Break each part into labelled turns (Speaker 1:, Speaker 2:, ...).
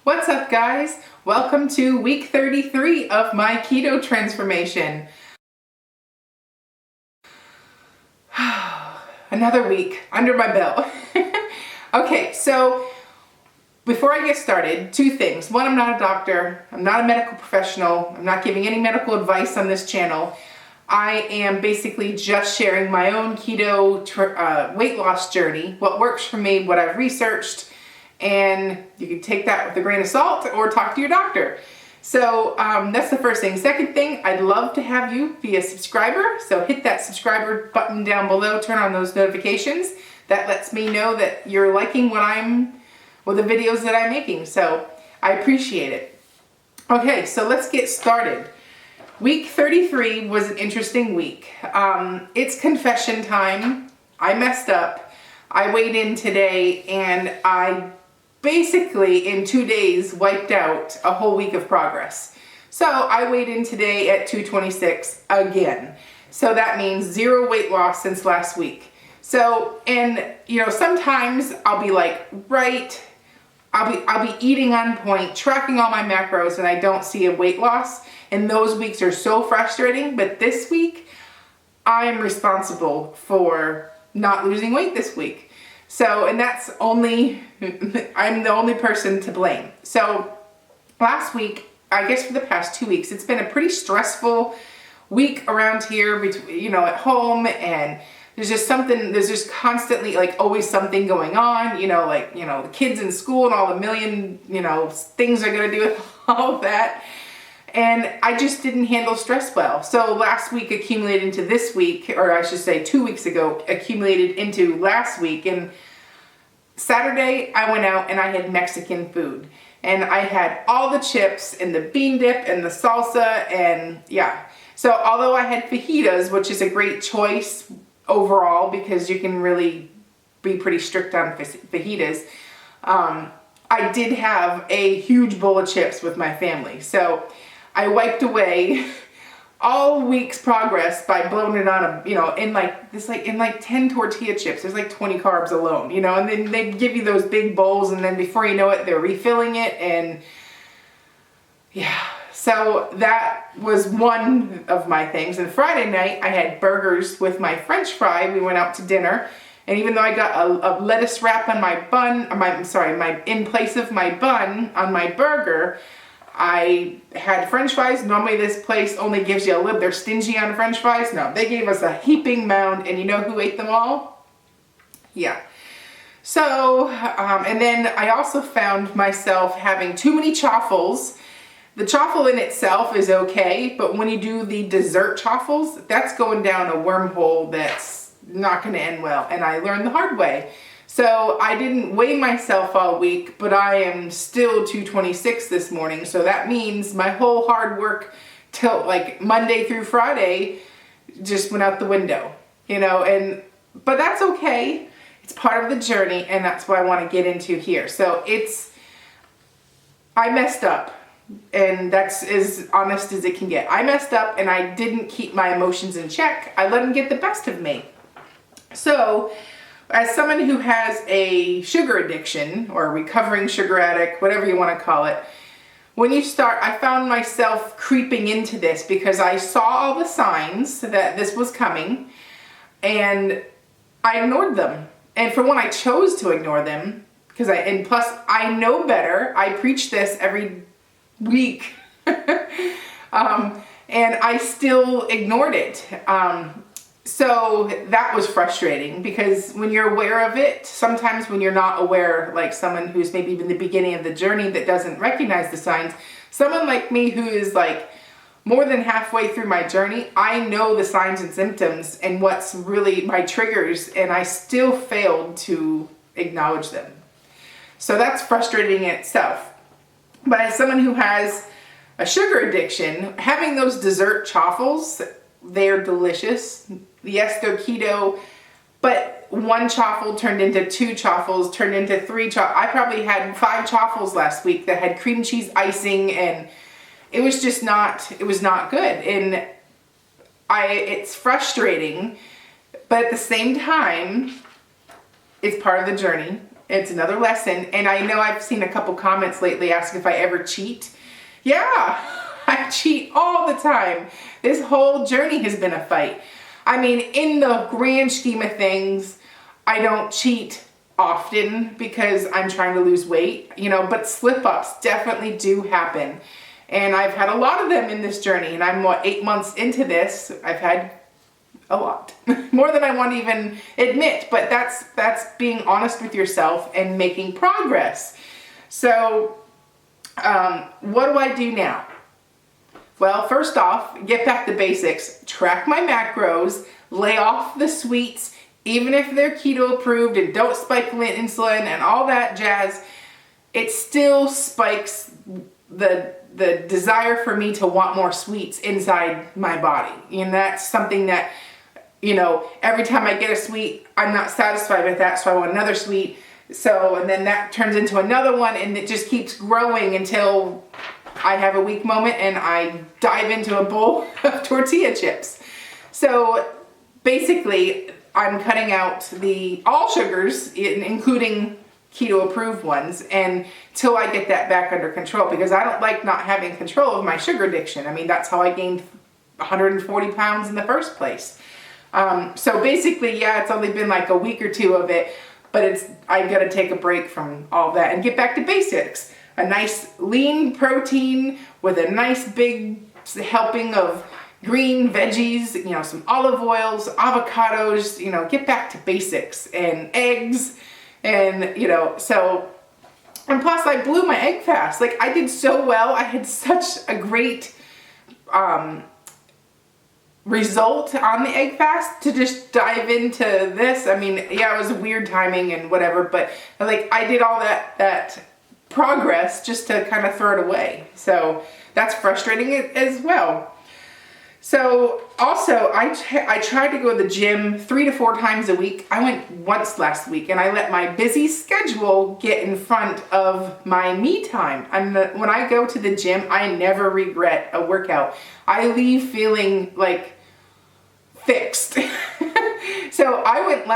Speaker 1: What's up, guys? Welcome to week 33 of my keto transformation. Another week under my belt. Okay, so before I get started, two things. One, I'm not a doctor. I'm not a medical professional. I'm not giving any medical advice on this channel. I am basically just sharing my own keto weight loss journey, what works for me, what I've researched, and you can take that with a grain of salt or talk to your doctor. So that's the first thing. Second thing, I'd love to have you be a subscriber. So hit that subscriber button down below, turn on those notifications. That lets me know that you're liking the videos that I'm making. So I appreciate it. Okay, so let's get started. Week 33 was an interesting week. It's confession time. I messed up. I weighed in today and I basically in 2 days wiped out a whole week of progress. So I weighed in today at 226 again. So that means 0 weight loss since last week. So, and you know, sometimes I'll be like, I'll be eating on point, tracking all my macros, and I don't see a weight loss. And those weeks are so frustrating. But this week, I am responsible for not losing weight this week. So, and that's only, I'm the only person to blame. So last week, I guess for the past 2 weeks, it's been a pretty stressful week around here, at home, and there's just constantly like always something going on, the kids in school and all the million, things are going to do with all of that. And I just didn't handle stress well. So last week accumulated into this week, or I should say 2 weeks ago, accumulated into last week. And Saturday I went out and I had Mexican food. And I had all the chips and the bean dip and the salsa and yeah. So although I had fajitas, which is a great choice overall because you can really be pretty strict on fajitas, I did have a huge bowl of chips with my family. So I wiped away all week's progress by blowing it on in like 10 tortilla chips. There's like 20 carbs alone, and then they give you those big bowls and then before you know it, they're refilling it. And yeah, so that was one of my things. And Friday night I had burgers with my French fry. We went out to dinner. And even though I got a lettuce wrap on my bun, in place of my bun on my burger, I had French fries. Normally this place only gives you a little, they're stingy on French fries. No, they gave us a heaping mound, and you know who ate them all? Yeah. So, and then I also found myself having too many chaffles. The chaffle in itself is okay, but when you do the dessert chaffles, that's going down a wormhole that's not going to end well. And I learned the hard way. So I didn't weigh myself all week, but I am still 226 this morning. So that means my whole hard work till like Monday through Friday just went out the window, but that's okay. It's part of the journey, and that's what I want to get into here. So I messed up, and that's as honest as it can get. I messed up and I didn't keep my emotions in check. I let them get the best of me. So as someone who has a sugar addiction or a recovering sugar addict, whatever you want to call it, I found myself creeping into this because I saw all the signs that this was coming and I ignored them. And for one, I chose to ignore them and plus I know better. I preach this every week and I still ignored it. So that was frustrating because when you're aware of it, sometimes when you're not aware, like someone who's maybe in the beginning of the journey that doesn't recognize the signs, someone like me who is like more than halfway through my journey, I know the signs and symptoms and what's really my triggers, and I still failed to acknowledge them. So that's frustrating in itself. But as someone who has a sugar addiction, having those dessert chaffles, they're delicious. Yes, they're keto, but one chaffle turned into 2 chaffles, turned into 3 chaffles. I probably had 5 chaffles last week that had cream cheese icing, and it was just not good. And it's frustrating, but at the same time, it's part of the journey. It's another lesson. And I know I've seen a couple comments lately asking if I ever cheat. Yeah, I cheat all the time. This whole journey has been a fight. I mean, in the grand scheme of things, I don't cheat often because I'm trying to lose weight, but slip-ups definitely do happen. And I've had a lot of them in this journey, and I'm 8 months into this. I've had a lot, more than I want to even admit, but that's being honest with yourself and making progress. So what do I do now? Well, first off, get back to basics, track my macros, lay off the sweets, even if they're keto approved, and don't spike insulin and all that jazz. It still spikes the desire for me to want more sweets inside my body. And that's something that, every time I get a sweet, I'm not satisfied with that, so I want another sweet. And then that turns into another one, and it just keeps growing until I have a weak moment and I dive into a bowl of tortilla chips. So basically, I'm cutting out all sugars, including keto approved ones, until I get that back under control, because I don't like not having control of my sugar addiction. I mean, that's how I gained 140 pounds in the first place. So basically, yeah, it's only been like a week or two of it, but I gotta take a break from all that and get back to basics. A nice lean protein with a nice big helping of green veggies, some olive oils, avocados, get back to basics, and eggs, and and plus I blew my egg fast. Like, I did so well. I had such a great result on the egg fast to just dive into this. I mean, yeah, it was weird timing and whatever, but like, I did all that progress just to kind of throw it away. So that's frustrating as well. So also, I tried to go to the gym 3 to 4 times a week. I went once last week, and I let my busy schedule get in front of my me time. When I go to the gym, I never regret a workout. I leave feeling like fixed. So I went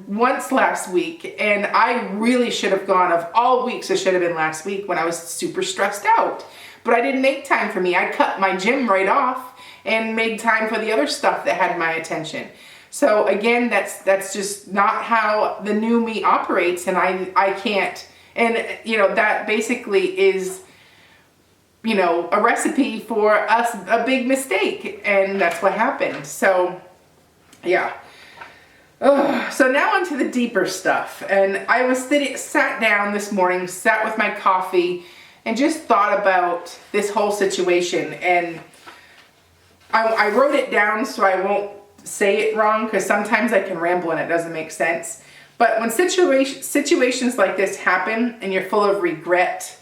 Speaker 1: once last week, and I really should have gone. Of all weeks, it should have been last week when I was super stressed out. But I didn't make time for me. I cut my gym right off and made time for the other stuff that had my attention. So again, that's just not how the new me operates, and I can't. And that basically is a recipe for us, a big mistake, and that's what happened. So yeah. So now onto the deeper stuff. And I was sat down this morning, sat with my coffee, and just thought about this whole situation. And I wrote it down so I won't say it wrong, because sometimes I can ramble and it doesn't make sense. But when situations like this happen and you're full of regret,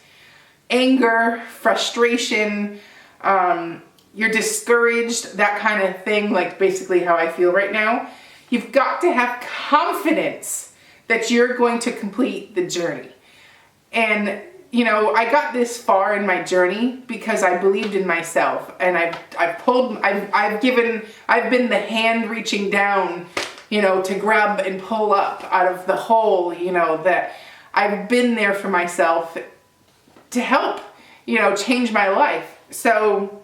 Speaker 1: anger, frustration, you're discouraged, that kind of thing, like basically how I feel right now, you've got to have confidence that you're going to complete the journey. And I got this far in my journey because I believed in myself, and I've been the hand reaching down, to grab and pull up out of the hole, that I've been there for myself to help, change my life. So,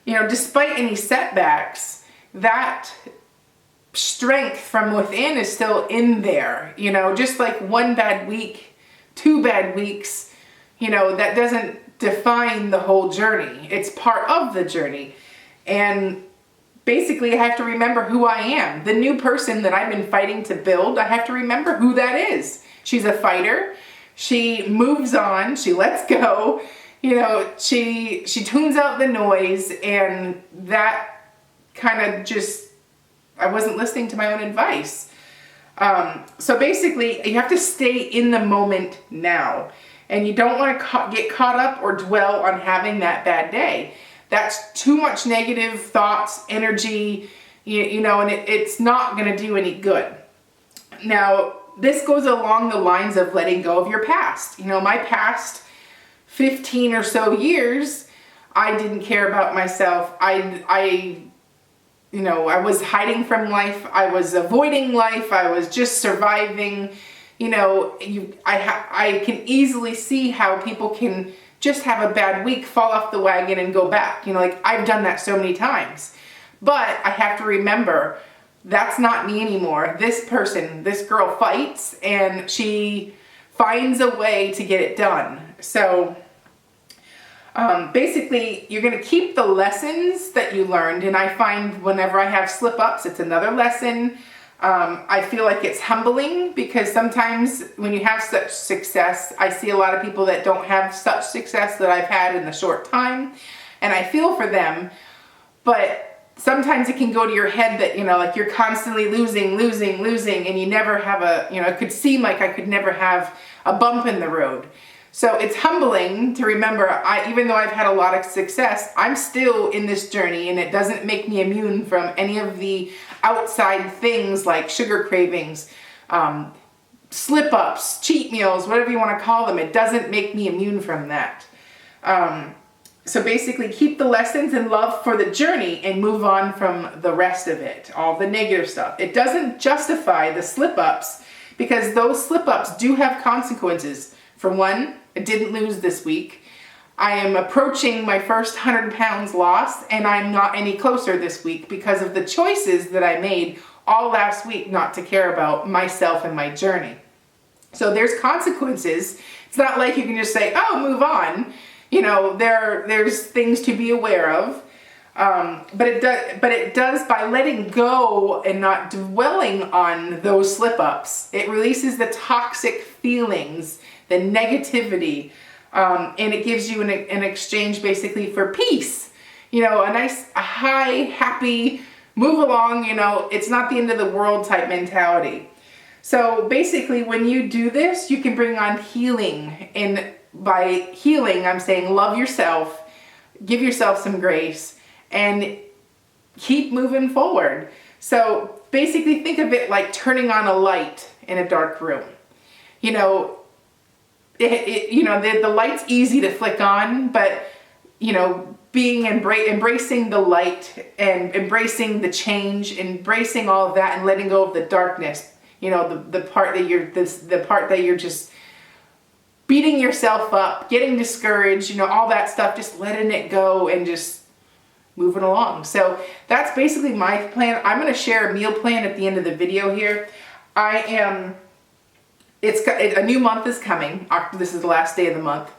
Speaker 1: despite any setbacks, that strength from within is still in there, just like one bad week, 2 bad weeks, that doesn't define the whole journey. It's part of the journey. And basically, I have to remember who I am. The new person that I've been fighting to build, I have to remember who that is. She's a fighter. She moves on. She lets go. She tunes out the noise, and that kind of just, I wasn't listening to my own advice. So basically, you have to stay in the moment now, and you don't want to get caught up or dwell on having that bad day. That's too much negative thoughts, energy, and it's not going to do any good. Now, this goes along the lines of letting go of your past. My past 15 or so years, I didn't care about myself. I was hiding from life. I was avoiding life. I was just surviving, you know, I can easily see how people can just have a bad week, fall off the wagon and go back. You know, like I've done that so many times. But I have to remember, that's not me anymore. This person, this girl fights and she finds a way to get it done. So basically, you're going to keep the lessons that you learned. And I find whenever I have slip-ups, it's another lesson. I feel like it's humbling because sometimes when you have such success, I see a lot of people that don't have such success that I've had in a short time. And I feel for them. But sometimes it can go to your head that, you know, like you're constantly losing, and you never have a, you know, it could seem like I could never have a bump in the road. So it's humbling to remember, even though I've had a lot of success, I'm still in this journey, and it doesn't make me immune from any of the outside things like sugar cravings, slip-ups, cheat meals, whatever you want to call them. It doesn't make me immune from that. So basically keep the lessons and love for the journey and move on from the rest of it, all the negative stuff. It doesn't justify the slip-ups because those slip-ups do have consequences. For one, I didn't lose this week. I am approaching my first 100 pounds loss, and I'm not any closer this week because of the choices that I made all last week not to care about myself and my journey. So there's consequences. It's not like you can just say, oh, move on. You know, there's things to be aware of. But it does by letting go and not dwelling on those slip-ups. It releases the toxic feelings, the negativity, and it gives you an exchange basically for peace. You know, a high, happy, move along, you know, it's not the end of the world type mentality. So basically when you do this, you can bring on healing. And by healing, I'm saying love yourself, give yourself some grace, and keep moving forward. So basically think of it like turning on a light in a dark room. You know, the light's easy to flick on, but, you know, embracing the light and embracing the change, embracing all of that and letting go of the darkness, you know, the part that you're just beating yourself up, getting discouraged, you know, all that stuff, just letting it go and just moving along. So that's basically my plan. I'm going to share a meal plan at the end of the video here. A new month is coming. This is the last day of the month.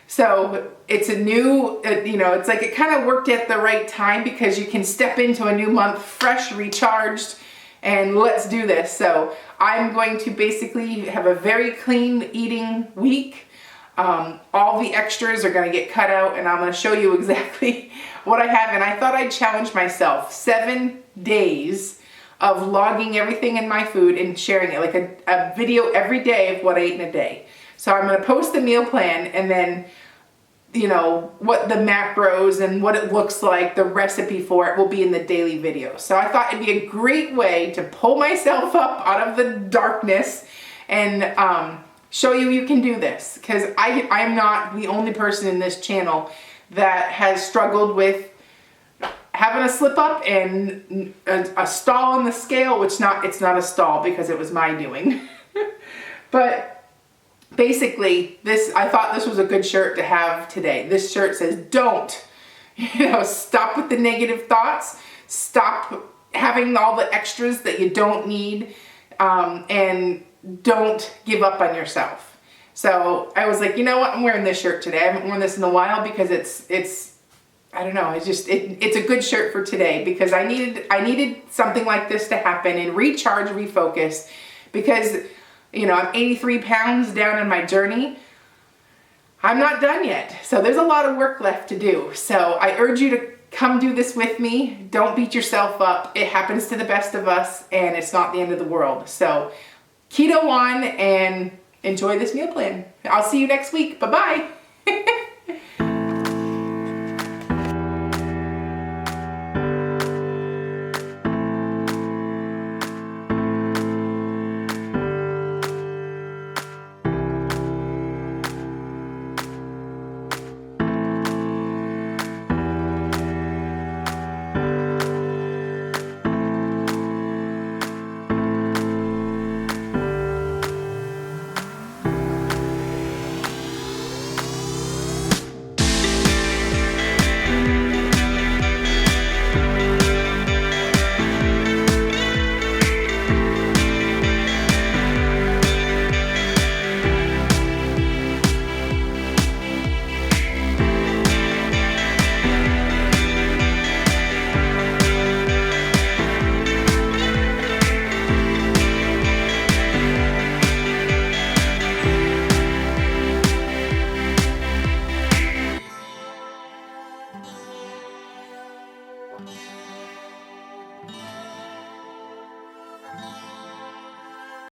Speaker 1: So it's a new, you know, it's like it kind of worked at the right time because you can step into a new month fresh, recharged, and let's do this. So I'm going to basically have a very clean eating week. All the extras are going to get cut out, and I'm going to show you exactly what I have. And I thought I'd challenge myself 7 days of logging everything in my food and sharing it, like a video every day of what I ate in a day. So I'm going to post the meal plan, and then, you know, what the macros and what it looks like, the recipe for it will be in the daily video. So I thought it'd be a great way to pull myself up out of the darkness and show you can do this, because I'm not the only person in this channel that has struggled with having a slip up and a stall on the scale, which it's not a stall because it was my doing. But basically, I thought this was a good shirt to have today. This shirt says, don't, you know, stop with the negative thoughts, stop having all the extras that you don't need, and don't give up on yourself. So I was like, you know what, I'm wearing this shirt today. I haven't worn this in a while because it's I don't know, it's a good shirt for today because I needed something like this to happen and recharge, refocus, because, you know, I'm 83 pounds down in my journey. I'm not done yet. So there's a lot of work left to do. So I urge you to come do this with me. Don't beat yourself up. It happens to the best of us, and it's not the end of the world. So keto on and enjoy this meal plan. I'll see you next week. Bye-bye.